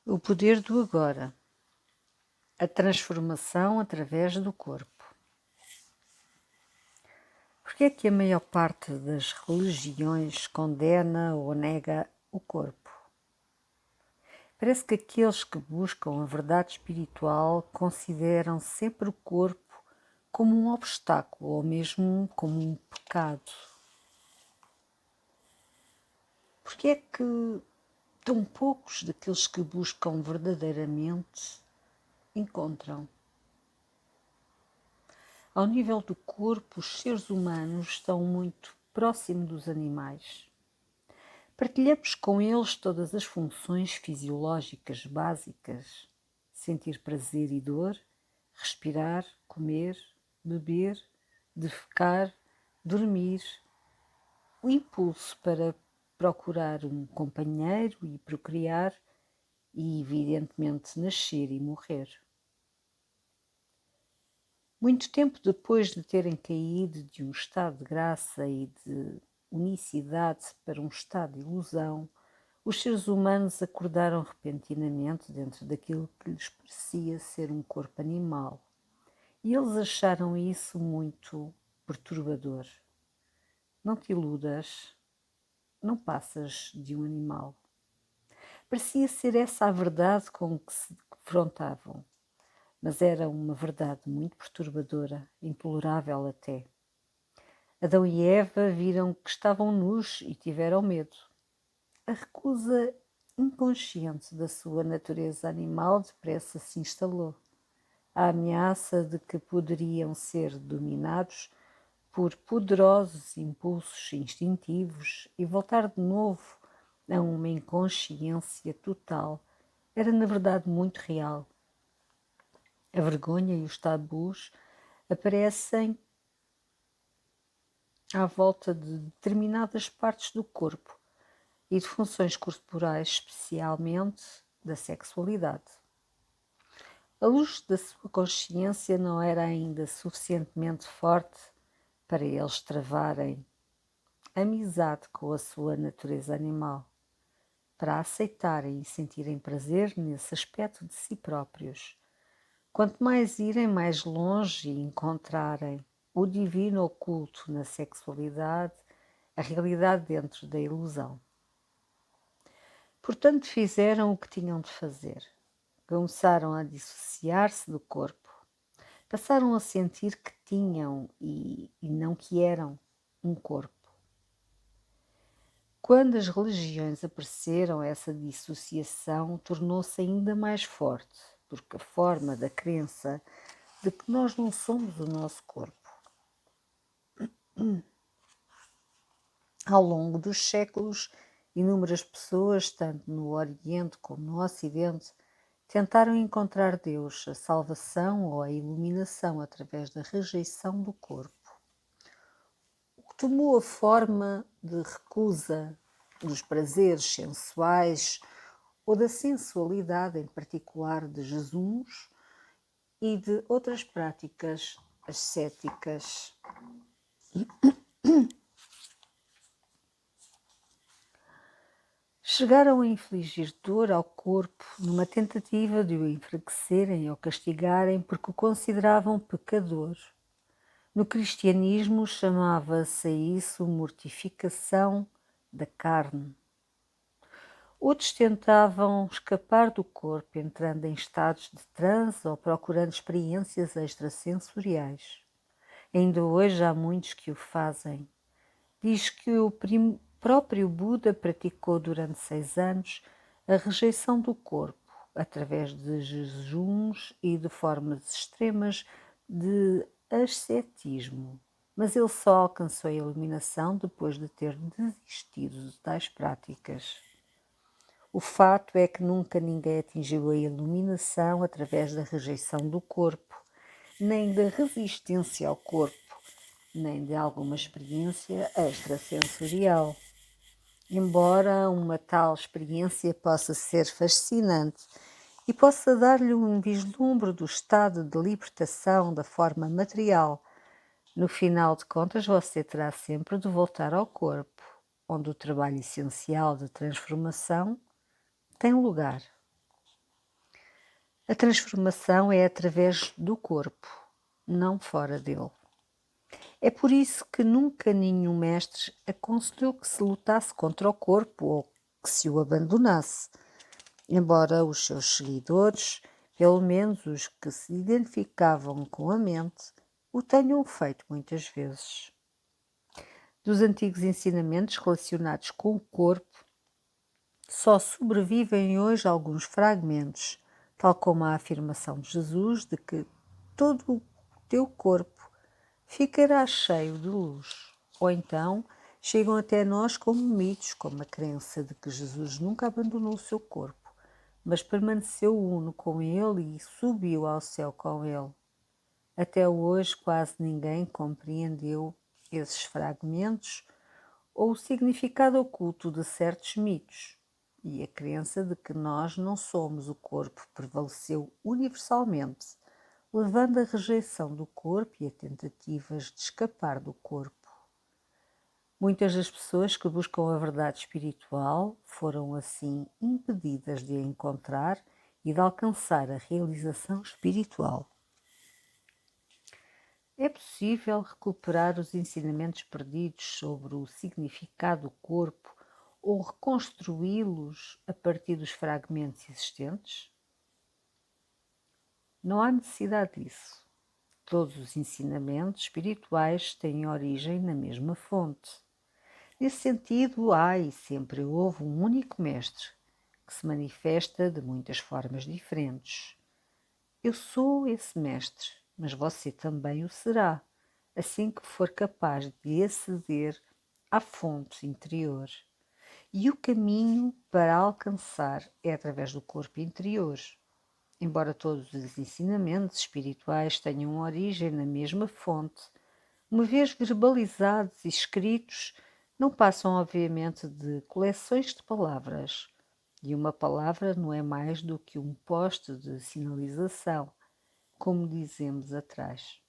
O poder do agora. A transformação através do corpo. Por que é que a maior parte das religiões condena ou nega o corpo? Parece que aqueles que buscam a verdade espiritual consideram sempre o corpo como um obstáculo ou mesmo como um pecado. Por que é que tão poucos daqueles que buscam verdadeiramente encontram? Ao nível do corpo, os seres humanos estão muito próximos dos animais. Partilhamos com eles todas as funções fisiológicas básicas: sentir prazer e dor, respirar, comer, beber, defecar, dormir, o impulso para procurar um companheiro e procriar e, evidentemente, nascer e morrer. Muito tempo depois de terem caído de um estado de graça e de unicidade para um estado de ilusão, os seres humanos acordaram repentinamente dentro daquilo que lhes parecia ser um corpo animal. E eles acharam isso muito perturbador. Não te iludas, não passas de um animal. Parecia ser essa a verdade com que se defrontavam, mas era uma verdade muito perturbadora, intolerável até. Adão e Eva viram que estavam nus e tiveram medo. A recusa inconsciente da sua natureza animal depressa se instalou. A ameaça de que poderiam ser dominados por poderosos impulsos instintivos e voltar de novo a uma inconsciência total era na verdade muito real. A vergonha e os tabus aparecem à volta de determinadas partes do corpo e de funções corporais, especialmente da sexualidade. A luz da sua consciência não era ainda suficientemente forte para eles travarem amizade com a sua natureza animal, para aceitarem e sentirem prazer nesse aspecto de si próprios. Quanto mais irem mais longe e encontrarem o divino oculto na sexualidade, a realidade dentro da ilusão. Portanto, fizeram o que tinham de fazer. Começaram a dissociar-se do corpo. Passaram a sentir que tinham e não que eram um corpo. Quando as religiões apareceram, essa dissociação tornou-se ainda mais forte, porque a forma da crença de que nós não somos o nosso corpo. Ao longo dos séculos, inúmeras pessoas, tanto no Oriente como no Ocidente, tentaram encontrar Deus, a salvação ou a iluminação através da rejeição do corpo. O que tomou a forma de recusa dos prazeres sensuais ou da sensualidade, em particular de Jesus, e de outras práticas ascéticas. Chegaram a infligir dor ao corpo numa tentativa de o enfraquecerem ou castigarem porque o consideravam pecador. No cristianismo chamava-se a isso mortificação da carne. Outros tentavam escapar do corpo, entrando em estados de transe ou procurando experiências extrasensoriais. Ainda hoje há muitos que o fazem. Diz que o próprio Buda praticou durante 6 anos a rejeição do corpo, através de jejuns e de formas extremas de ascetismo. Mas ele só alcançou a iluminação depois de ter desistido de tais práticas. O fato é que nunca ninguém atingiu a iluminação através da rejeição do corpo, nem da resistência ao corpo, nem de alguma experiência extrasensorial. Embora uma tal experiência possa ser fascinante e possa dar-lhe um vislumbre do estado de libertação da forma material, no final de contas você terá sempre de voltar ao corpo, onde o trabalho essencial de transformação tem lugar. A transformação é através do corpo, não fora dele. É por isso que nunca nenhum mestre aconselhou que se lutasse contra o corpo ou que se o abandonasse, embora os seus seguidores, pelo menos os que se identificavam com a mente, o tenham feito muitas vezes. Dos antigos ensinamentos relacionados com o corpo, só sobrevivem hoje alguns fragmentos, tal como a afirmação de Jesus de que todo o teu corpo ficará cheio de luz. Ou então chegam até nós como mitos, como a crença de que Jesus nunca abandonou o seu corpo, mas permaneceu uno com ele e subiu ao céu com ele. Até hoje quase ninguém compreendeu esses fragmentos ou o significado oculto de certos mitos, e a crença de que nós não somos o corpo prevaleceu universalmente, levando à rejeição do corpo e a tentativas de escapar do corpo. Muitas das pessoas que buscam a verdade espiritual foram assim impedidas de a encontrar e de alcançar a realização espiritual. É possível recuperar os ensinamentos perdidos sobre o significado do corpo ou reconstruí-los a partir dos fragmentos existentes? Não há necessidade disso. Todos os ensinamentos espirituais têm origem na mesma fonte. Nesse sentido, há e sempre houve um único mestre, que se manifesta de muitas formas diferentes. Eu sou esse mestre, mas você também o será, assim que for capaz de aceder à fonte interior. E o caminho para alcançar é através do corpo interior. Embora todos os ensinamentos espirituais tenham origem na mesma fonte, uma vez verbalizados e escritos, não passam obviamente de coleções de palavras. E uma palavra não é mais do que um poste de sinalização, como dizemos atrás.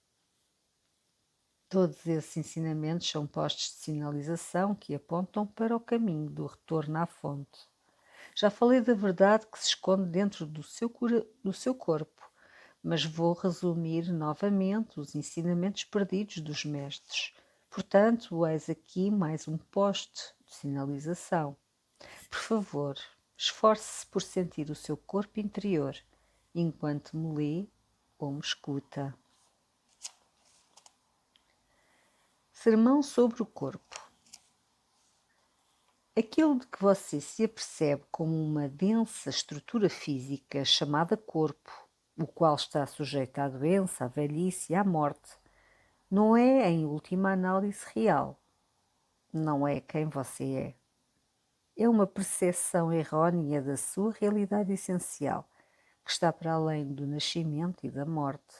Todos esses ensinamentos são postos de sinalização que apontam para o caminho do retorno à fonte. Já falei da verdade que se esconde dentro do seu corpo, mas vou resumir novamente os ensinamentos perdidos dos mestres. Portanto, eis aqui mais um poste de sinalização. Por favor, esforce-se por sentir o seu corpo interior enquanto me lê ou me escuta. Sermão sobre o corpo. Aquilo de que você se apercebe como uma densa estrutura física chamada corpo, o qual está sujeito à doença, à velhice e à morte, não é, em última análise, real. Não é quem você é. É uma percepção errônea da sua realidade essencial, que está para além do nascimento e da morte,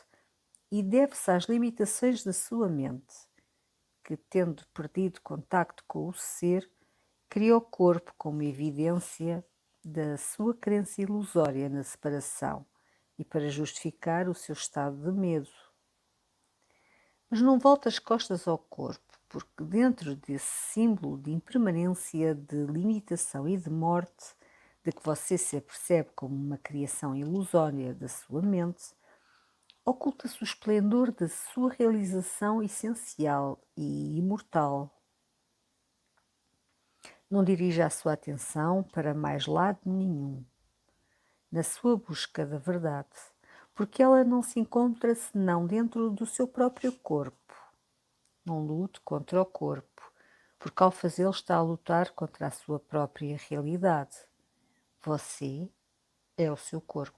e deve-se às limitações da sua mente, que, tendo perdido contacto com o ser, cria o corpo como evidência da sua crença ilusória na separação e para justificar o seu estado de medo. Mas não volte as costas ao corpo, porque dentro desse símbolo de impermanência, de limitação e de morte, de que você se apercebe como uma criação ilusória da sua mente, oculta-se o esplendor da sua realização essencial e imortal. Não dirija a sua atenção para mais lado nenhum, na sua busca da verdade, porque ela não se encontra senão dentro do seu próprio corpo. Não lute contra o corpo, porque ao fazê-lo está a lutar contra a sua própria realidade. Você é o seu corpo.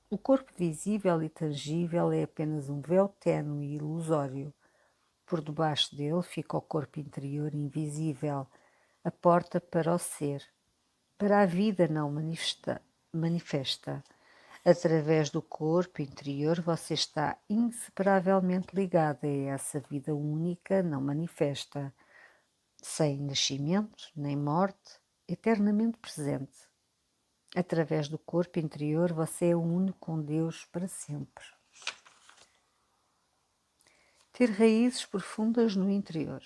O corpo visível e tangível é apenas um véu ténue e ilusório. Por debaixo dele fica o corpo interior invisível, a porta para o ser, para a vida não manifesta. Através do corpo interior você está inseparavelmente ligado a essa vida única não manifesta, sem nascimento nem morte, eternamente presente. Através do corpo interior você é uno com Deus para sempre. Ter raízes profundas no interior.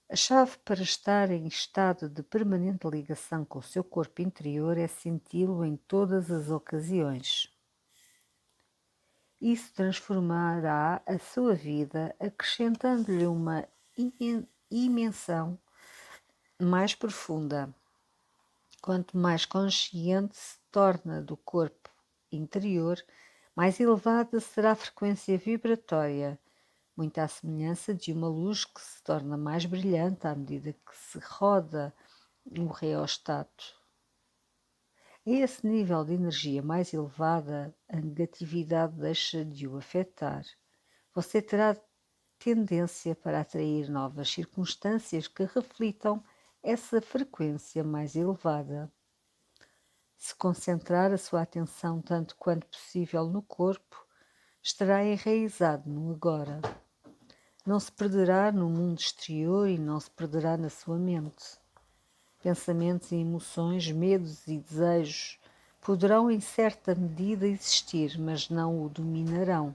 A chave para estar em estado de permanente ligação com o seu corpo interior é senti-lo em todas as ocasiões. Isso transformará a sua vida, acrescentando-lhe uma dimensão mais profunda. Quanto mais consciente se torna do corpo interior, mais elevada será a frequência vibratória, muito à semelhança de uma luz que se torna mais brilhante à medida que se roda o reostato. A esse nível de energia mais elevada, a negatividade deixa de o afetar. Você terá tendência para atrair novas circunstâncias que reflitam essa frequência mais elevada. Se concentrar a sua atenção tanto quanto possível no corpo, estará enraizado no agora. Não se perderá no mundo exterior e não se perderá na sua mente. Pensamentos e emoções, medos e desejos poderão em certa medida existir, mas não o dominarão.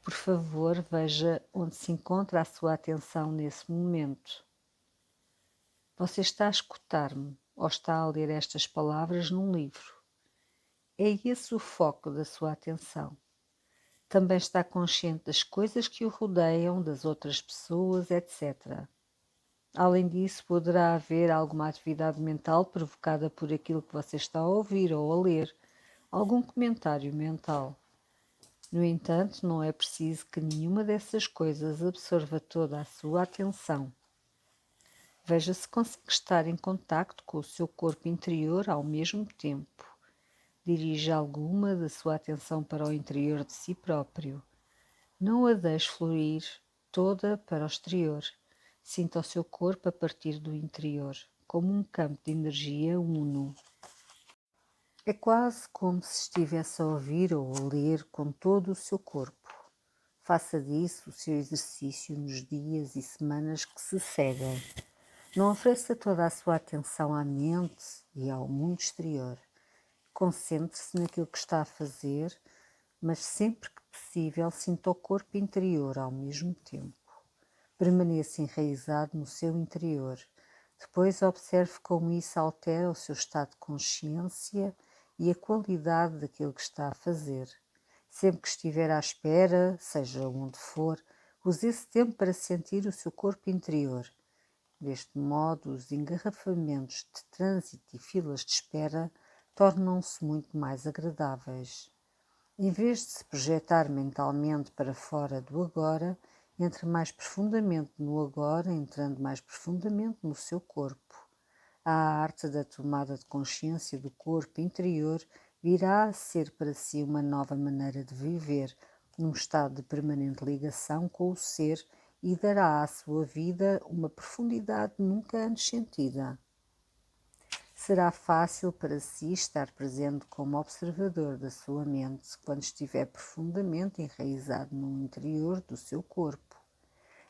Por favor, veja onde se encontra a sua atenção nesse momento. Você está a escutar-me ou está a ler estas palavras num livro? É esse o foco da sua atenção. Também está consciente das coisas que o rodeiam, das outras pessoas, etc. Além disso, poderá haver alguma atividade mental provocada por aquilo que você está a ouvir ou a ler, algum comentário mental. No entanto, não é preciso que nenhuma dessas coisas absorva toda a sua atenção. Veja se consegue estar em contacto com o seu corpo interior ao mesmo tempo. Dirija alguma da sua atenção para o interior de si próprio. Não a deixe fluir toda para o exterior. Sinta o seu corpo a partir do interior, como um campo de energia uno. É quase como se estivesse a ouvir ou a ler com todo o seu corpo. Faça disso o seu exercício nos dias e semanas que se seguem. Não ofereça toda a sua atenção à mente e ao mundo exterior. Concentre-se naquilo que está a fazer, mas sempre que possível sinta o corpo interior ao mesmo tempo. Permaneça enraizado no seu interior. Depois observe como isso altera o seu estado de consciência e a qualidade daquilo que está a fazer. Sempre que estiver à espera, seja onde for, use esse tempo para sentir o seu corpo interior. Deste modo, os engarrafamentos de trânsito e filas de espera tornam-se muito mais agradáveis. Em vez de se projetar mentalmente para fora do agora, entre mais profundamente no agora, entrando mais profundamente no seu corpo. A arte da tomada de consciência do corpo interior virá a ser para si uma nova maneira de viver, num estado de permanente ligação com o ser e dará à sua vida uma profundidade nunca antes sentida. Será fácil para si estar presente como observador da sua mente quando estiver profundamente enraizado no interior do seu corpo.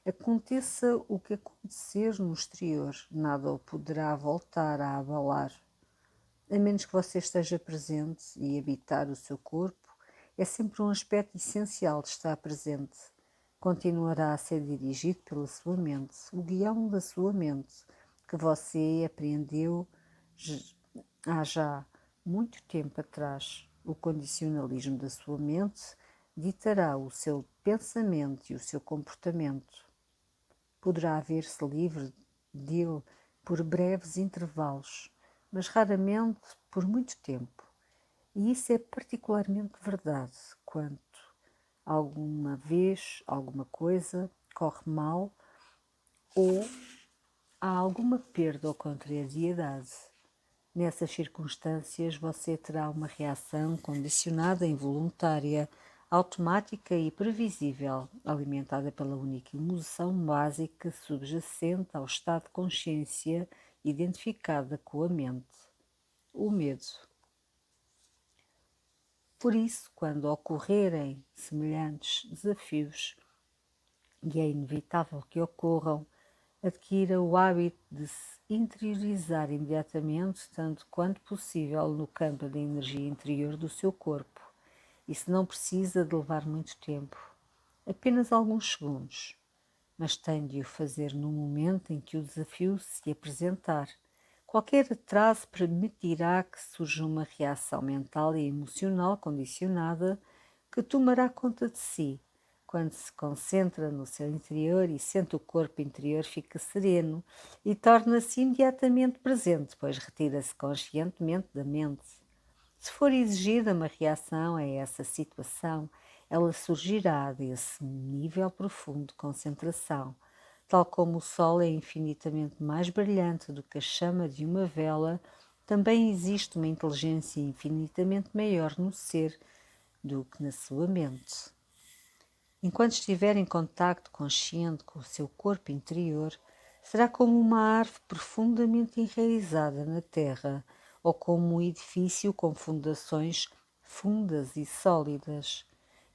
Aconteça o que acontecer no exterior, nada o poderá voltar a abalar. A menos que você esteja presente e habitar o seu corpo, é sempre um aspecto essencial de estar presente. Continuará a ser dirigido pela sua mente, o guião da sua mente, que você apreendeu há já muito tempo atrás. O condicionalismo da sua mente ditará o seu pensamento e o seu comportamento. Poderá ver-se livre dele por breves intervalos, mas raramente por muito tempo. E isso é particularmente verdade quando alguma vez alguma coisa corre mal ou há alguma perda ou contrariedade. Nessas circunstâncias, você terá uma reação condicionada, involuntária, automática e previsível, alimentada pela única emoção básica subjacente ao estado de consciência identificada com a mente: o medo. Por isso, quando ocorrerem semelhantes desafios, e é inevitável que ocorram, adquira o hábito de se interiorizar imediatamente, tanto quanto possível, no campo da energia interior do seu corpo. Isso não precisa de levar muito tempo, apenas alguns segundos. mas tem de o fazer no momento em que o desafio se apresentar. Qualquer atraso permitirá que surja uma reação mental e emocional condicionada que tomará conta de si. Quando se concentra no seu interior e sente o corpo interior, fica sereno e torna-se imediatamente presente, pois retira-se conscientemente da mente. Se for exigida uma reação a essa situação, ela surgirá desse nível profundo de concentração. Tal como o sol é infinitamente mais brilhante do que a chama de uma vela, também existe uma inteligência infinitamente maior no ser do que na sua mente. Enquanto estiver em contacto consciente com o seu corpo interior, será como uma árvore profundamente enraizada na terra ou como um edifício com fundações fundas e sólidas.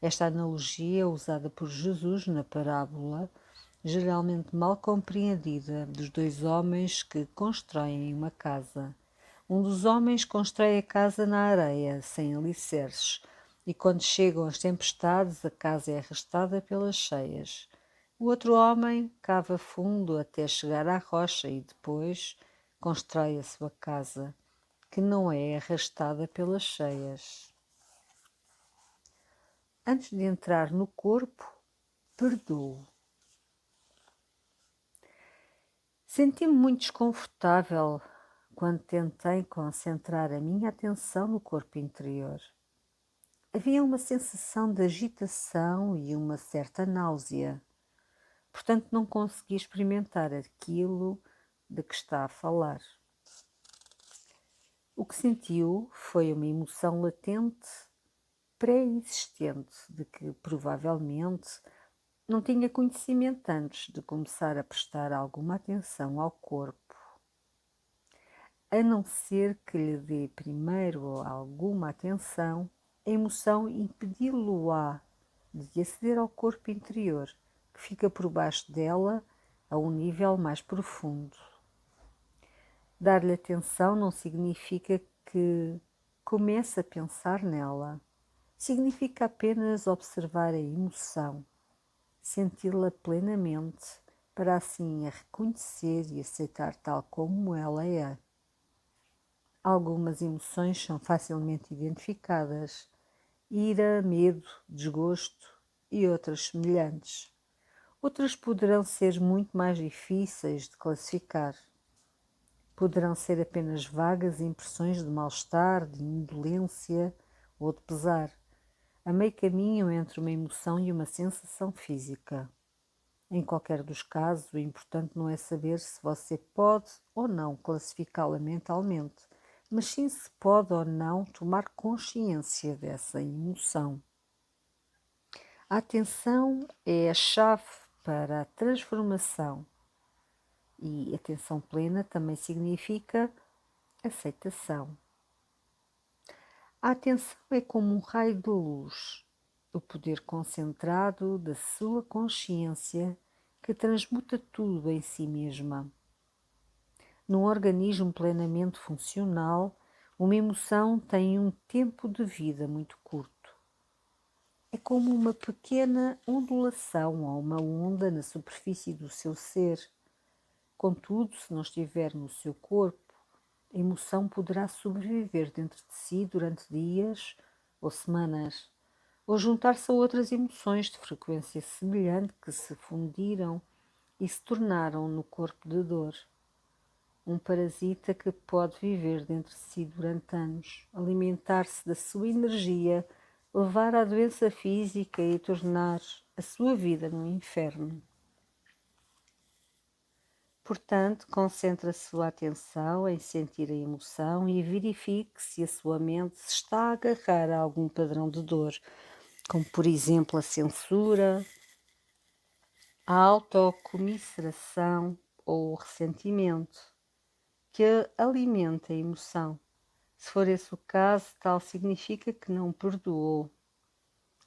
Esta analogia, usada por Jesus na parábola, geralmente mal compreendida, dos dois homens que constroem uma casa. Um dos homens constrói a casa na areia, sem alicerces, e quando chegam as tempestades, a casa é arrastada pelas cheias. O outro homem cava fundo até chegar à rocha e depois constrói a sua casa, que não é arrastada pelas cheias. Antes de entrar no corpo, perdoo. Senti-me muito desconfortável quando tentei concentrar a minha atenção no corpo interior. Havia uma sensação de agitação e uma certa náusea. Portanto, não consegui experimentar aquilo de que está a falar. O que sentiu foi uma emoção latente, pré-existente, de que provavelmente não tinha conhecimento antes de começar a prestar alguma atenção ao corpo. A não ser que lhe dê primeiro alguma atenção, a emoção impedi-lo-á de aceder ao corpo interior, que fica por baixo dela a um nível mais profundo. Dar-lhe atenção não significa que comece a pensar nela. Significa apenas observar a emoção, senti-la plenamente, para assim a reconhecer e aceitar tal como ela é. Algumas emoções são facilmente identificadas: ira, medo, desgosto e outras semelhantes. Outras poderão ser muito mais difíceis de classificar. Poderão ser apenas vagas impressões de mal-estar, de indolência ou de pesar, a meio caminho entre uma emoção e uma sensação física. Em qualquer dos casos, o importante não é saber se você pode ou não classificá-la mentalmente, mas sim se pode ou não tomar consciência dessa emoção. A atenção é a chave para a transformação e atenção plena também significa aceitação. A atenção é como um raio de luz, o poder concentrado da sua consciência que transmuta tudo em si mesma. Num organismo plenamente funcional, uma emoção tem um tempo de vida muito curto. É como uma pequena ondulação ou uma onda na superfície do seu ser. Contudo, se não estiver no seu corpo, a emoção poderá sobreviver dentro de si durante dias ou semanas, ou juntar-se a outras emoções de frequência semelhante que se fundiram e se tornaram no corpo de dor. Um parasita que pode viver dentro de si durante anos, alimentar-se da sua energia, levar à doença física e tornar a sua vida num inferno. Portanto, concentre a sua atenção em sentir a emoção e verifique se a sua mente se está a agarrar a algum padrão de dor, como por exemplo a censura, a autocomiseração ou o ressentimento, que alimenta a emoção. Se for esse o caso, tal significa que não perdoou.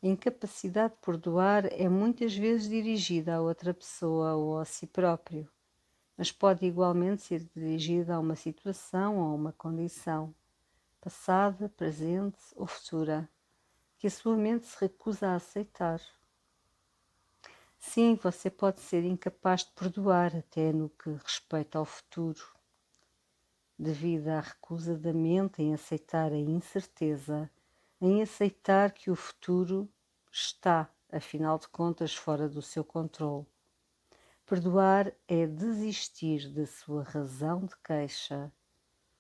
A incapacidade de perdoar é muitas vezes dirigida a outra pessoa ou a si próprio, mas pode igualmente ser dirigida a uma situação ou a uma condição, passada, presente ou futura, que a sua mente se recusa a aceitar. Sim, você pode ser incapaz de perdoar, até no que respeita ao futuro, devido à recusa da mente em aceitar a incerteza, em aceitar que o futuro está, afinal de contas, fora do seu controle. Perdoar é desistir da sua razão de queixa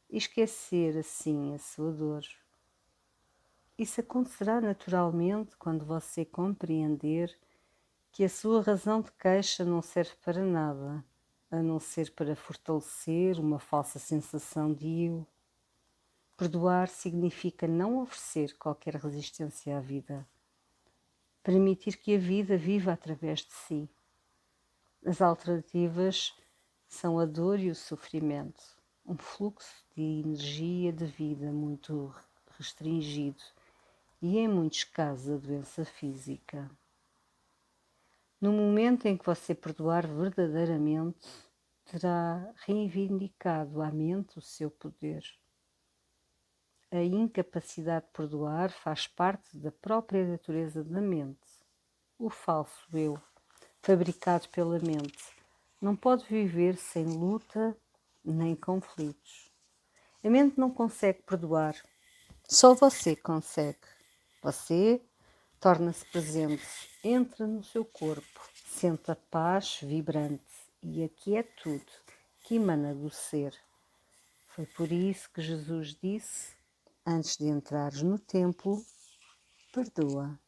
e esquecer, assim, a sua dor. Isso acontecerá naturalmente quando você compreender que a sua razão de queixa não serve para nada, a não ser para fortalecer uma falsa sensação de eu. Perdoar significa não oferecer qualquer resistência à vida. Permitir que a vida viva através de si. As alternativas são a dor e o sofrimento, um fluxo de energia de vida muito restringido e, em muitos casos, a doença física. No momento em que você perdoar verdadeiramente, terá reivindicado à mente o seu poder. A incapacidade de perdoar faz parte da própria natureza da mente. O falso eu, fabricado pela mente, não pode viver sem luta nem conflitos. A mente não consegue perdoar, só você consegue. Você torna-se presente, entra no seu corpo, sente a paz vibrante e a quietude que emana do ser. Foi por isso que Jesus disse, antes de entrares no templo, perdoa.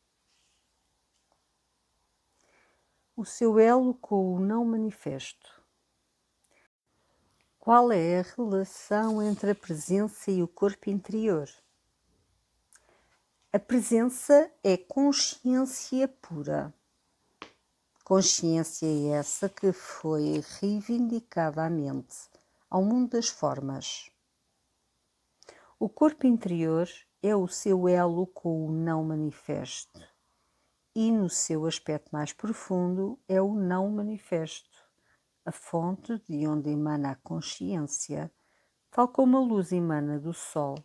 O seu elo com o não manifesto. Qual é a relação entre a presença e o corpo interior? A presença é consciência pura. Consciência essa que foi reivindicada à mente, ao mundo das formas. O corpo interior é o seu elo com o não manifesto e, no seu aspecto mais profundo, é o não manifesto, a fonte de onde emana a consciência, tal como a luz emana do sol.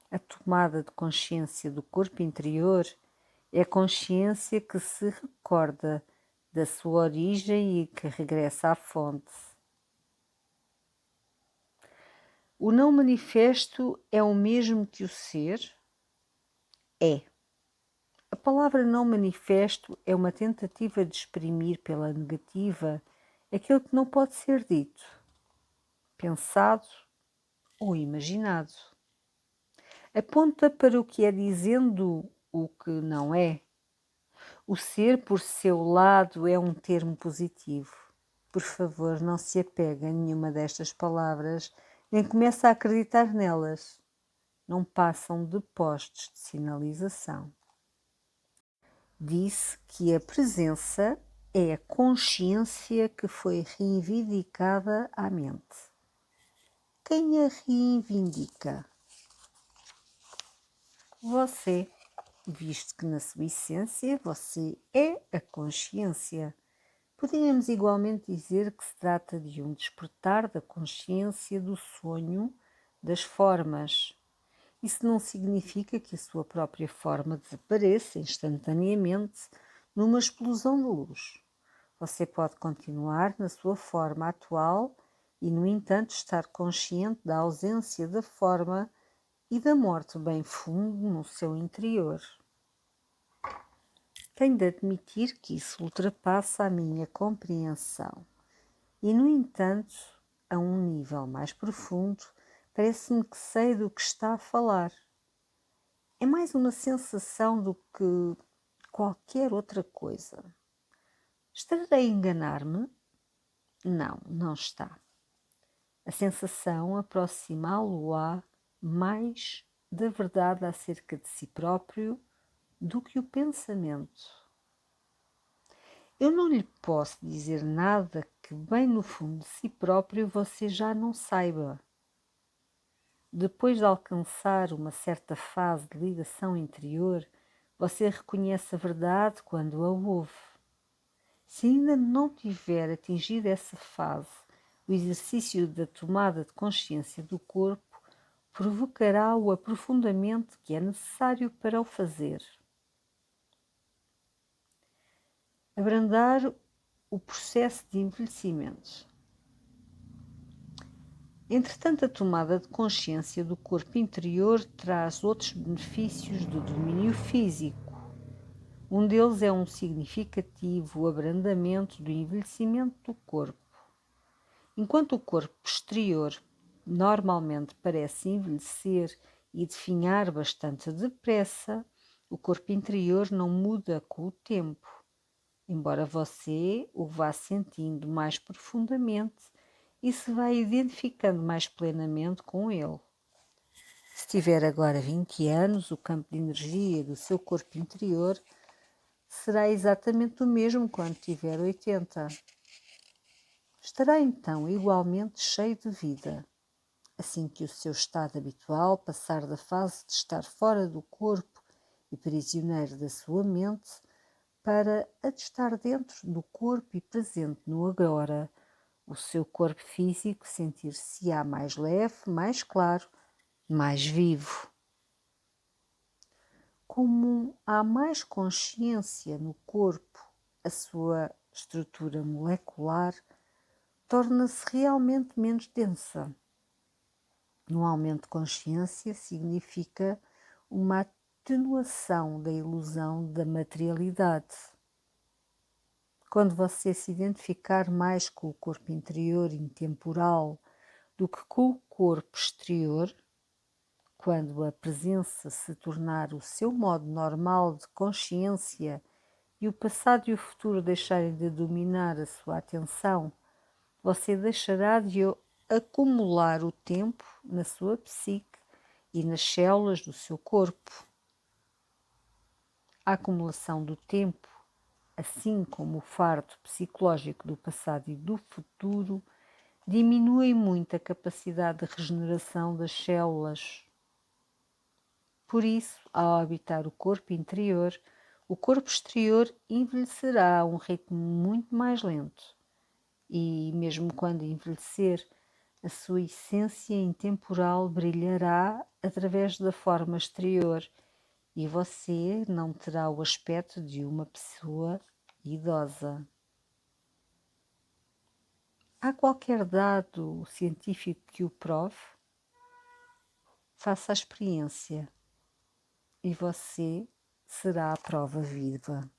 A tomada de consciência do corpo interior é a consciência que se recorda da sua origem e que regressa à fonte. O não manifesto é o mesmo que o ser? É. A palavra não manifesto é uma tentativa de exprimir pela negativa aquilo que não pode ser dito, pensado ou imaginado. Aponta para o que é dizendo o que não é. O ser, por seu lado, é um termo positivo. Por favor, não se apegue a nenhuma destas palavras, nem comece a acreditar nelas. Não passam de postes de sinalização. Disse que a presença é a consciência que foi reivindicada à mente. Quem a reivindica? Você, visto que na sua essência você é a consciência. Poderíamos igualmente dizer que se trata de um despertar da consciência do sonho das formas. Isso não significa que a sua própria forma desapareça instantaneamente numa explosão de luz. Você pode continuar na sua forma atual e, no entanto, estar consciente da ausência da forma e da morte bem fundo no seu interior. Tenho de admitir que isso ultrapassa a minha compreensão e, no entanto, a um nível mais profundo, parece-me que sei do que está a falar. É mais uma sensação do que qualquer outra coisa. Estarei a enganar-me? Não, não está. A sensação aproximá-lo-á mais da verdade acerca de si próprio do que o pensamento. Eu não lhe posso dizer nada que bem no fundo de si próprio você já não saiba. Depois de alcançar uma certa fase de ligação interior, você reconhece a verdade quando a ouve. Se ainda não tiver atingido essa fase, o exercício da tomada de consciência do corpo provocará o aprofundamento que é necessário para o fazer. Abrandar o processo de envelhecimento. Entretanto, a tomada de consciência do corpo interior traz outros benefícios do domínio físico. Um deles é um significativo abrandamento do envelhecimento do corpo. Enquanto o corpo exterior normalmente parece envelhecer e definhar bastante depressa, o corpo interior não muda com o tempo, embora você o vá sentindo mais profundamente e se vá identificando mais plenamente com ele. Se tiver agora 20 anos, o campo de energia do seu corpo interior será exatamente o mesmo quando tiver 80. Estará então igualmente cheio de vida, assim que o seu estado habitual passar da fase de estar fora do corpo e prisioneiro da sua mente para a de estar dentro do corpo e presente no agora. O seu corpo físico sentir-se-á mais leve, mais claro, mais vivo. Como há mais consciência no corpo, a sua estrutura molecular torna-se realmente menos densa. Um aumento de consciência significa uma atenuação da ilusão da materialidade. Quando você se identificar mais com o corpo interior intemporal do que com o corpo exterior, quando a presença se tornar o seu modo normal de consciência e o passado e o futuro deixarem de dominar a sua atenção, você deixará de acumular o tempo na sua psique e nas células do seu corpo. A acumulação do tempo, assim como o fardo psicológico do passado e do futuro, diminui muito a capacidade de regeneração das células. Por isso, ao habitar o corpo interior, o corpo exterior envelhecerá a um ritmo muito mais lento. E, mesmo quando envelhecer, a sua essência intemporal brilhará através da forma exterior e você não terá o aspecto de uma pessoa idosa. Há qualquer dado científico que o prove? Faça a experiência e você será a prova viva.